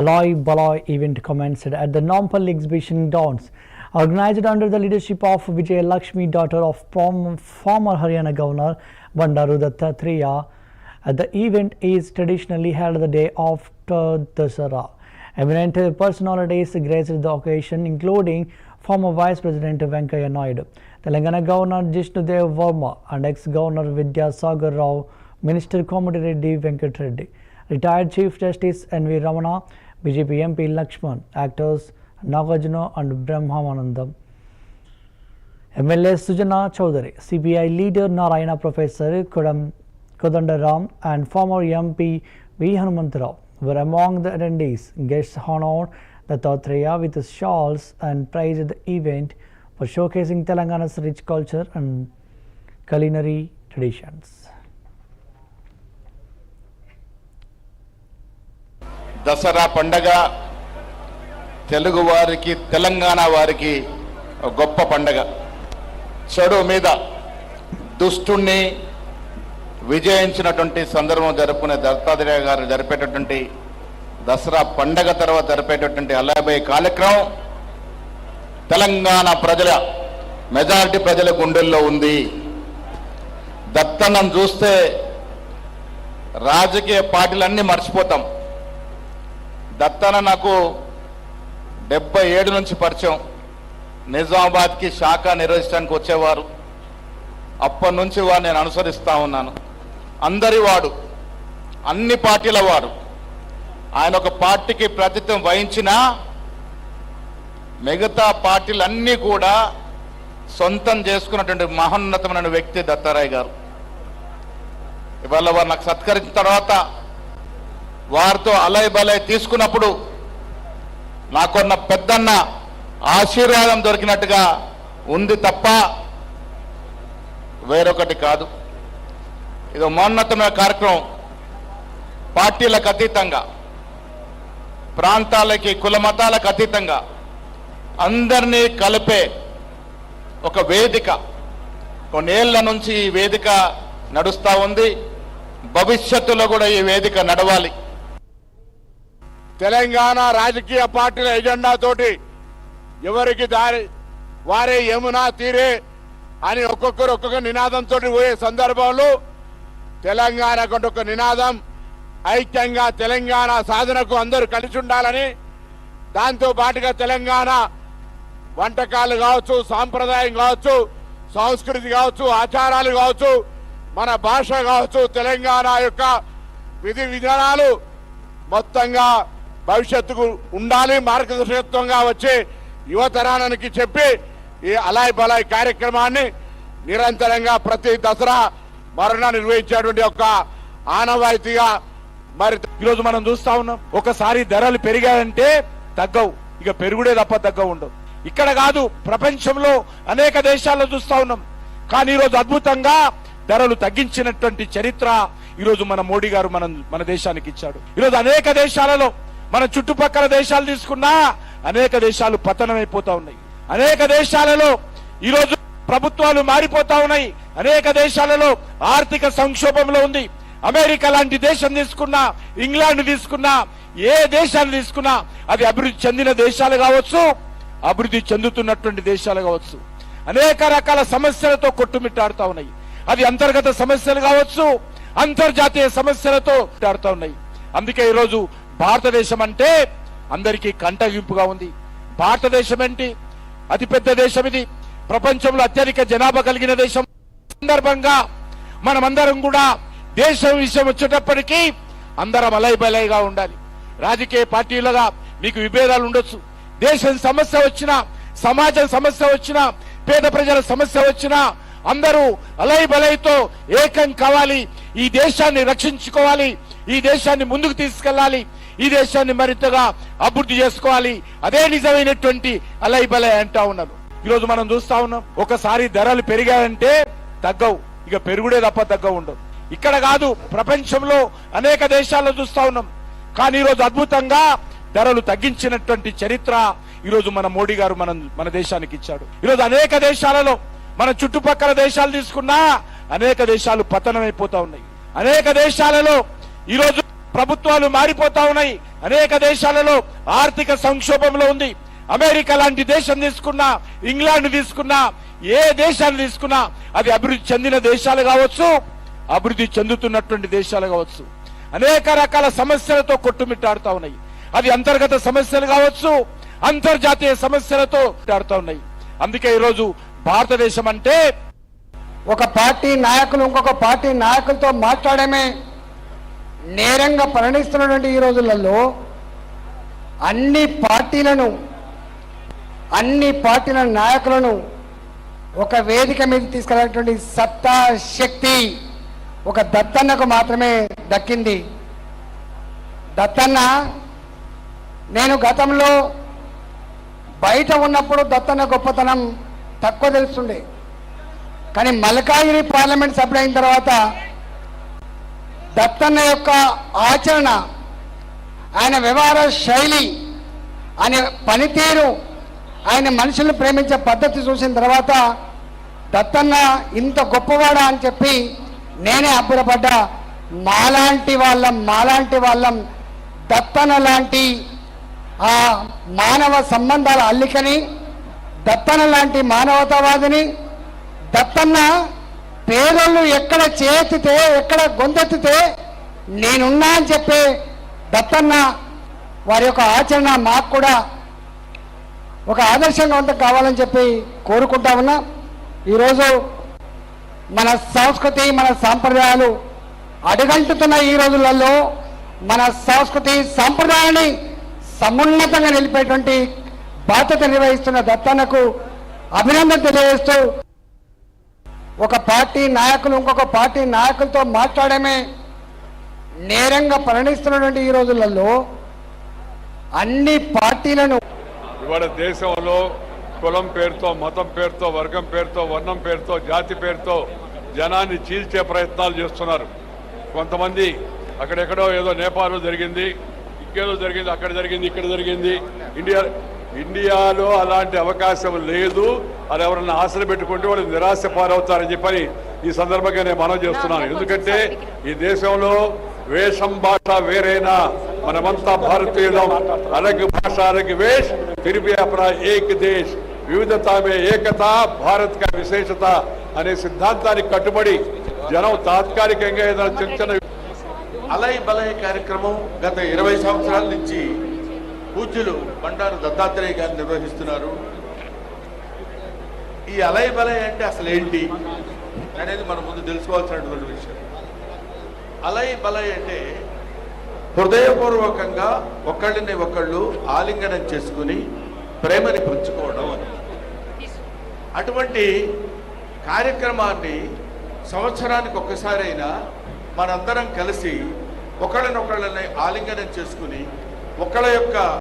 Alloy Baloy event commenced at the Nampal exhibition grounds, organized under the leadership of Vijay Lakshmi, daughter of former Haryana Governor Bandaru Dattatreya. The event is traditionally held the day after Dasara. Eminent personalities graced the occasion, including former Vice President Venkaiah Naidu, Telangana Governor Jishnudev Verma, and ex-Governor Vidyasagar Rao, Minister Kommatireddy Venkat Reddy, retired Chief Justice N.V. Ramana, BJP MP Lakshman, actors Nagarjuna and Brahmanandam, MLA Sujana Chaudhary, CPI leader Narayana Professor Kodandaram, and former MP V. Hanumantarao were among the attendees. Guests honored Dattatreya with shawls and praised the event for showcasing Telangana's rich culture and culinary traditions. Dasara పండగ తెలుగు వారికి తెలంగాణ వారికి గొప్ప పండగ. చెడు మీద దుష్టుణ్ణి విజయించినటువంటి సందర్భం జరుపుకునే దత్తాత్రేయ గారు జరిపేటటువంటి దసరా పండగ తర్వాత జరిపేటటువంటి అల్లాబై కార్యక్రమం తెలంగాణ ప్రజల మెజారిటీ ప్రజల గుండెల్లో ఉంది. దత్తన్నను చూస్తే రాజకీయ పార్టీలన్నీ మర్చిపోతాం. దత్తన్న నాకు 77 నుంచి పరిచయం. నిజామాబాద్కి శాఖ నిర్వహించడానికి వచ్చేవారు. అప్పటి నుంచి వారు నేను అనుసరిస్తూ ఉన్నాను. అందరి వాడు, అన్ని పార్టీల వాడు. ఆయన ఒక పార్టీకి ప్రాతినిధ్యం వహించినా మిగతా పార్టీలన్నీ కూడా సొంతం చేసుకున్నటువంటి మహోన్నతమైన వ్యక్తి దత్తాత్రేయ గారు. ఇవాళ వారు నాకు సత్కరించిన తర్వాత వారితో అలై బలై తీసుకున్నప్పుడు నాకున్న పెద్దన్న ఆశీర్వాదం దొరికినట్టుగా ఉంది తప్ప వేరొకటి కాదు. ఇది మహోన్నతమైన కార్యక్రమం. పార్టీలకు అతీతంగా, ప్రాంతాలకి కుల మతాలకు అతీతంగా అందరినీ కలిపే ఒక వేదిక. కొన్నేళ్ల నుంచి ఈ వేదిక నడుస్తూ ఉంది. భవిష్యత్తులో కూడా ఈ వేదిక నడవాలి. తెలంగాణ రాజకీయ పార్టీల ఎజెండా తోటి ఎవరికి దారి వారే యమునా తీరే అని ఒక్కొక్క నినాదంతో పోయే సందర్భంలో తెలంగాణకు ఒక నినాదం, ఐక్యంగా తెలంగాణ సాధనకు అందరూ కలిసి ఉండాలని, దాంతో పాటుగా తెలంగాణ వంటకాలు కావచ్చు, సాంప్రదాయం కావచ్చు, సంస్కృతి కావచ్చు, ఆచారాలు కావచ్చు, మన భాష కావచ్చు, తెలంగాణ యొక్క విధి విధానాలు మొత్తంగా భవిష్యత్తుకు ఉండాలి, మార్గదర్శకత్వంగా వచ్చే యువతరానికి చెప్పి ఈ అలాయ్ బలాయ్ కార్యక్రమాన్ని నిరంతరంగా ప్రతి దసరా మరణ నిర్వహించేటువంటి ఒక ఆనవాయితీగా మరి ఈరోజు మనం చూస్తా ఉన్నాం. ఒకసారి ధరలు పెరిగాయంటే తగ్గవు, ఇక పెరుగుడే తప్ప తగ్గవు ఉండవు. ఇక్కడ కాదు, ప్రపంచంలో అనేక దేశాల్లో చూస్తా ఉన్నాం. కానీ ఈరోజు అద్భుతంగా ధరలు తగ్గించినటువంటి చరిత్ర ఈరోజు మన మోడీ గారు మన దేశానికి ఇచ్చాడు. ఈరోజు అనేక దేశాలలో, మన చుట్టుపక్కల దేశాలు తీసుకున్నా అనేక దేశాలు పతనమైపోతా ఉన్నాయి. అనేక దేశాలలో ఈరోజు ప్రభుత్వాలు మారిపోతా ఉన్నాయి. అనేక దేశాలలో ఆర్థిక సంక్షోభంలో ఉంది. అమెరికా లాంటి దేశం తీసుకున్నా, ఇంగ్లాండ్ తీసుకున్నా, ఏ దేశాన్ని తీసుకున్నా అది అభివృద్ధి చెందిన దేశాలు కావచ్చు, అభివృద్ధి చెందుతున్నటువంటి దేశాలు కావచ్చు, అనేక రకాల సమస్యలతో కొట్టుమిట్టాడుతా ఉన్నాయి. అది అంతర్గత సమస్యలు కావచ్చు, అంతర్జాతీయ సమస్యలతో ఆడుతూ ఉన్నాయి. అందుకే ఈరోజు భారతదేశం అంటే అందరికీ కంటగింపుగా ఉంది. భారతదేశం ఏంటి? అతిపెద్ద దేశం ఇది. ప్రపంచంలో అత్యధిక జనాభా కలిగిన దేశం. సందర్భంగా మనమందరం కూడా దేశం విషయం వచ్చేటప్పటికీ అందరం అలైబలైగా ఉండాలి. రాజకీయ పార్టీలుగా మీకు విభేదాలు ఉండొచ్చు. దేశం సమస్య వచ్చినా, సమాజం సమస్య వచ్చినా, పేద ప్రజల సమస్య వచ్చినా అందరూ అలైబలైతో ఏకం కావాలి. ఈ దేశాన్ని రక్షించుకోవాలి, ఈ దేశాన్ని ముందుకు తీసుకెళ్లాలి, ఈ దేశాన్ని మరింతగా అభివృద్ధి చేసుకోవాలి. అదే నిజమైనటువంటి అలైబలై అంటా ఉన్నారు. ఈరోజు మనం చూస్తా ఉన్నాం. ఒకసారి ధరలు పెరిగాయంటే తగ్గవు, ఇక పెరుగుడే తప్ప తగ్గవు ఉండవు. ఇక్కడ కాదు, ప్రపంచంలో అనేక దేశాల్లో చూస్తా ఉన్నాం. కానీ ఈరోజు అద్భుతంగా ధరలు తగ్గించినటువంటి చరిత్ర ఈరోజు మన మోడీ గారు మన దేశానికి ఇచ్చాడు. ఈరోజు అనేక దేశాలలో, మన చుట్టుపక్కల దేశాలు తీసుకున్నా అనేక దేశాలు పతనమైపోతా ఉన్నాయి. అనేక దేశాలలో ఈరోజు ప్రభుత్వాలు మారిపోతా ఉన్నాయి. అనేక దేశాలలో ఆర్థిక సంక్షోభంలో ఉంది. అమెరికా లాంటి దేశం తీసుకున్నా, ఇంగ్లాండ్ తీసుకున్నా, ఏ దేశాన్ని తీసుకున్నా అది అభివృద్ధి చెందిన దేశాలు కావచ్చు, అభివృద్ధి చెందుతున్నటువంటి దేశాలు కావచ్చు, అనేక రకాల సమస్యలతో కొట్టుమిట్టాడుతా ఉన్నాయి. అది అంతర్గత సమస్యలు కావచ్చు, అంతర్జాతీయ సమస్యలతో ఆడుతా ఉన్నాయి. అందుకే ఈరోజు భారతదేశం అంటే ఒక పార్టీ నాయకులు ఇంకొక పార్టీ నాయకులతో మాట్లాడమే నేరంగా పరిణిస్తున్నటువంటి ఈ రోజులలో అన్ని పార్టీల నాయకులను ఒక వేదిక మీద తీసుకెళ్ళినటువంటి సత్తా శక్తి ఒక దత్తన్నకు మాత్రమే దక్కింది. దత్తన్న, నేను గతంలో బయట ఉన్నప్పుడు దత్తన్న గొప్పతనం తక్కువ తెలుస్తుండే, కానీ మల్కాజిగిరి పార్లమెంట్ సభ్యుడైన తర్వాత దత్తన్న యొక్క ఆచరణ, ఆయన వ్యవహార శైలి, ఆయన పనితీరు, ఆయన మనుషులను ప్రేమించే పద్ధతి చూసిన తర్వాత దత్తన్న ఇంత గొప్పవాడా అని చెప్పి నేనే అబ్బురపడ్డా. మాలాంటి వాళ్ళం దత్తన్న లాంటి ఆ మానవ సంబంధాల అల్లికని, దత్తన్న లాంటి మానవతావాదిని, దత్తన్న పేదోళ్ళు ఎక్కడ చేతితే, ఎక్కడ గొంతెత్తితే నేనున్నా అని చెప్పే దత్తన్న వారి యొక్క ఆచరణ మాకు కూడా ఒక ఆదర్శంగా కావాలని చెప్పి కోరుకుంటా ఉన్నా. ఈరోజు మన సంస్కృతి, మన సాంప్రదాయాలు అడుగంటుతున్న ఈ రోజులలో మన సంస్కృతి సాంప్రదాయాన్ని సమున్నతంగా నిలిపేటువంటి బాధ్యత నిర్వహిస్తున్న దత్తన్నకు అభినందన తెలియజేస్తూ, ఒక పార్టీ నాయకులు ఇంకొక పార్టీ నాయకులతో మాట్లాడమే నేరంగా పరిణిస్తున్నటువంటి ఈ రోజులలో అన్ని పార్టీలను ఇవాళ దేశంలో కులం పేరుతో, మతం పేరుతో, వర్గం పేరుతో, వర్ణం పేరుతో, జాతి పేరుతో జనాన్ని చీల్చే ప్రయత్నాలు చేస్తున్నారు. కొంతమంది అక్కడెక్కడో ఏదో నేపాల్లో జరిగింది, ఇంకేదో జరిగింది, అక్కడ జరిగింది, ఇక్కడ జరిగింది. ఇండియాలో అలాంటి అవకాశం లేదు. అది ఎవరన్నా ఆశలు పెట్టుకుంటే వాళ్ళు నిరాశ పాలవుతారని చెప్పని ఈ సందర్భంగా నేను మనవి చేస్తున్నాను. ఎందుకంటే ఈ దేశంలో వేషం భాష వేరైనా మనమంతా భారతీయులం. अलग भाषा अलग वेश फिर भी अपना एक देश, వివిధతా మే ఏకత, భారత్ కా విశేషత అనే సిద్ధాంతానికి కట్టుబడి జనం తాత్కాలికంగా ఏదైనా చిన్న చిన్న అలై బలై కార్యక్రమం గత 20 సంవత్సరాల నుంచి పూజ్యులు బండారు దత్తాత్రేయ గారు నిర్వహిస్తున్నారు. ఈ అలై బలై అంటే అసలు ఏంటి అనేది మనం ముందు తెలుసుకోవాల్సినటువంటి విషయం. అలై బలై అంటే హృదయపూర్వకంగా ఒకళ్ళని ఒకళ్ళు ఆలింగనం చేసుకుని ప్రేమని పంచుకోవడం అని. అటువంటి కార్యక్రమాన్ని సంవత్సరానికి ఒక్కసారైనా మనందరం కలిసి ఒకళ్ళనొకళ్ళని ఆలింగనం చేసుకుని ఒకళ్ళ యొక్క